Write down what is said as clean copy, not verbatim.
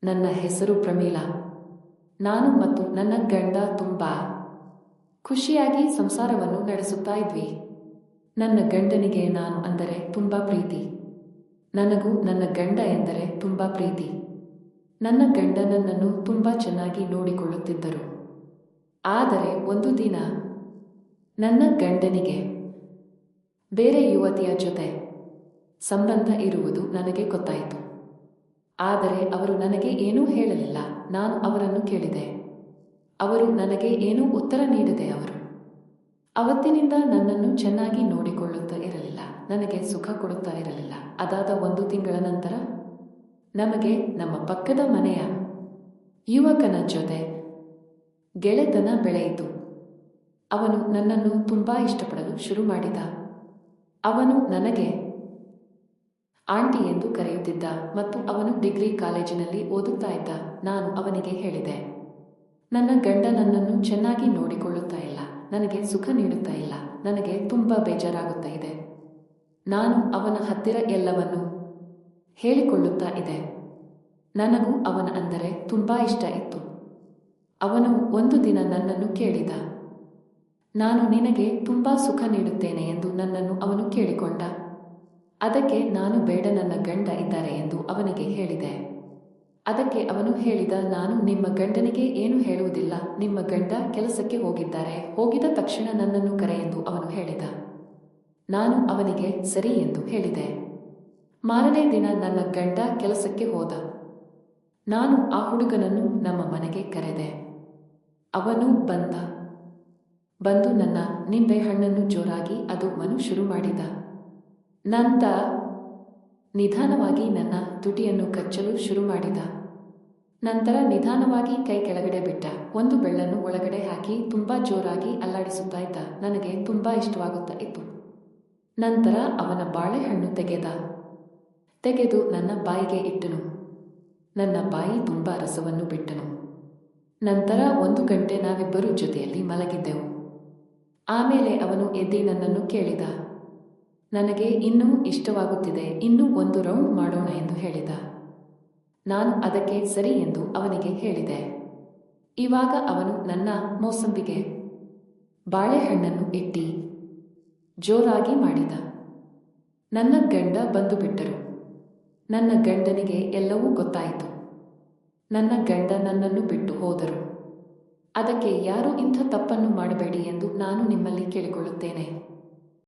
ನನ್ನ ಹೆಸರು ಪ್ರಮೀಳಾ. ನಾನು ಮತ್ತು ನನ್ನ ಗಂಡ ತುಂಬಾ ಖುಷಿಯಾಗಿ ಸಂಸಾರವನ್ನು ನಡೆಸುತ್ತಾ ಇದ್ವಿ. ನನ್ನ ಗಂಡನಿಗೆ ನಾನು ಅಂದರೆ ತುಂಬಾ ಪ್ರೀತಿ. ನನಗೂ ನನ್ನ ಗಂಡ ಎಂದರೆ ತುಂಬಾ ಪ್ರೀತಿ. ನನ್ನ ಗಂಡ ನನ್ನನ್ನು ತುಂಬಾ ಚೆನ್ನಾಗಿ ನೋಡಿಕೊಳ್ಳುತ್ತಿದ್ದರು. ಆದರೆ ಒಂದು ದಿನ ನನ್ನ ಗಂಡನಿಗೆ ಬೇರೆ ಯುವತಿಯ ಜೊತೆ ಸಂಬಂಧ ಇರುವುದು ನನಗೆ ಗೊತ್ತಾಯಿತು. ಆದರೆ ಅವರು ನನಗೆ ಏನೂ ಹೇಳಲಿಲ್ಲ. ನಾನು ಅವರನ್ನು ಕೇಳಿದೆ. ಅವರು ನನಗೆ ಏನೂ ಉತ್ತರ ನೀಡದೆ ಅವರು ಅವತ್ತಿನಿಂದ ನನ್ನನ್ನು ಚೆನ್ನಾಗಿ ನೋಡಿಕೊಳ್ಳುತ್ತಾ ಇರಲಿಲ್ಲ, ನನಗೆ ಸುಖ ಕೊಡುತ್ತಾ ಇರಲಿಲ್ಲ. ಅದಾದ 1 ತಿಂಗಳ ನಂತರ ನಮಗೆ ನಮ್ಮ ಪಕ್ಕದ ಮನೆಯ ಯುವಕನ ಜೊತೆ ಗೆಳೆತನ ಬೆಳೆಯಿತು. ಅವನು ನನ್ನನ್ನು ತುಂಬಾ ಇಷ್ಟಪಡಲು ಶುರು ಮಾಡಿದ. ಅವನು ನನಗೆ ಆಂಟಿ ಎಂದು ಕರೆಯುತ್ತಿದ್ದ ಮತ್ತು ಅವನು ಡಿಗ್ರಿ ಕಾಲೇಜಿನಲ್ಲಿ ಓದುತ್ತಾ ಇದ್ದ. ನಾನು ಅವನಿಗೆ ಹೇಳಿದೆ, ನನ್ನ ಗಂಡ ನನ್ನನ್ನು ಚೆನ್ನಾಗಿ ನೋಡಿಕೊಳ್ಳುತ್ತಾ ಇಲ್ಲ, ನನಗೆ ಸುಖ ನೀಡುತ್ತಾ ಇಲ್ಲ, ನನಗೆ ತುಂಬಾ ಬೇಜಾರಾಗುತ್ತಾ ಇದೆ. ನಾನು ಅವನ ಹತ್ತಿರ ಎಲ್ಲವನ್ನೂ ಹೇಳಿಕೊಳ್ಳುತ್ತಾ ಇದೆ. ನನಗೂ ಅವನ ಅಂದರೆ ತುಂಬಾ ಇಷ್ಟ ಇತ್ತು. ಅವನು ಒಂದು ದಿನ ನನ್ನನ್ನು ಕೇಳಿದ, ನಾನು ನಿನಗೆ ತುಂಬಾ ಸುಖ ನೀಡುತ್ತೇನೆ ಎಂದು ನನ್ನನ್ನು ಅವನು ಕೇಳಿಕೊಂಡ. ಅದಕ್ಕೆ ನಾನು ಬೇಡ, ನನ್ನ ಗಂಡ ಇದ್ದಾರೆ ಎಂದು ಅವನಿಗೆ ಹೇಳಿದೆ. ಅದಕ್ಕೆ ಅವನು ಹೇಳಿದ, ನಾನು ನಿಮ್ಮ ಗಂಡನಿಗೆ ಏನು ಹೇಳುವುದಿಲ್ಲ, ನಿಮ್ಮ ಗಂಡ ಕೆಲಸಕ್ಕೆ ಹೋಗಿದ್ದಾರೆ, ಹೋಗಿದ ತಕ್ಷಣ ನನ್ನನ್ನು ಕರೆ ಎಂದು ಅವನು ಹೇಳಿದ. ನಾನು ಅವನಿಗೆ ಸರಿ ಎಂದು ಹೇಳಿದೆ. ಮಾರನೇ ದಿನ ನನ್ನ ಗಂಡ ಕೆಲಸಕ್ಕೆ ಹೋದ. ನಾನು ಆ ಹುಡುಗನನ್ನು ನಮ್ಮ ಮನೆಗೆ ಕರೆದೆ. ಅವನು ಬಂದು ನನ್ನ ನಿಂಬೆ ಹಣ್ಣನ್ನು ಜೋರಾಗಿ ಅದು ಮನು ಶುರು ಮಾಡಿದ. ನಂತರ ನಿಧಾನವಾಗಿ ನನ್ನ ತುಟಿಯನ್ನು ಕಚ್ಚಲು ಶುರು ಮಾಡಿದ. ನಂತರ ನಿಧಾನವಾಗಿ ಕೈ ಕೆಳಗಡೆ ಬಿಟ್ಟ. ಒಂದು ಬೆಳ್ಳನ್ನು ಒಳಗಡೆ ಹಾಕಿ ತುಂಬಾ ಜೋರಾಗಿ ಅಲ್ಲಾಡಿಸುತ್ತಾ ಇದ್ದ. ನನಗೆ ತುಂಬಾ ಇಷ್ಟವಾಗುತ್ತಾ ಇತ್ತು. ನಂತರ ಅವನ ಬಾಳೆಹಣ್ಣು ತೆಗೆದು ನನ್ನ ಬಾಯಿಗೆ ಇಟ್ಟನು. ನನ್ನ ಬಾಯಿ ತುಂಬಾ ರಸವನ್ನು ಬಿಟ್ಟನು. ನಂತರ 1 ಗಂಟೆ ನಾವಿಬ್ಬರೂ ಜೊತೆಯಲ್ಲಿ ಮಲಗಿದ್ದೆವು. ಆಮೇಲೆ ಅವನು ಎದ್ದಿ ನನ್ನನ್ನು ಕೇಳಿದ, ನನಗೆ ಇನ್ನೂ ಇಷ್ಟವಾಗುತ್ತಿದೆ, ಇನ್ನೂ 1 ರೌಂಡ್ ಮಾಡೋಣ ಎಂದು ಹೇಳಿದ. ನಾನು ಅದಕ್ಕೆ ಸರಿ ಎಂದು ಅವನಿಗೆ ಹೇಳಿದೆ. ಇವಾಗ ಅವನು ನನ್ನ ಮೋಸಂಬಿಗೆ ಬಾಳೆಹಣ್ಣನ್ನು ಇಟ್ಟಿ ಜೋರಾಗಿ ಮಾಡಿದ. ನನ್ನ ಗಂಡ ಬಂದು ಬಿಟ್ಟರು. ನನ್ನ ಗಂಡನಿಗೆ ಎಲ್ಲವೂ ಗೊತ್ತಾಯಿತು. ನನ್ನ ಗಂಡ ನನ್ನನ್ನು ಬಿಟ್ಟು ಹೋದರು. ಅದಕ್ಕೆ ಯಾರೂ ಇಂಥ ತಪ್ಪನ್ನು ಮಾಡಬೇಡಿ ಎಂದು ನಾನು ನಿಮ್ಮಲ್ಲಿ ಕೇಳಿಕೊಳ್ಳುತ್ತೇನೆ.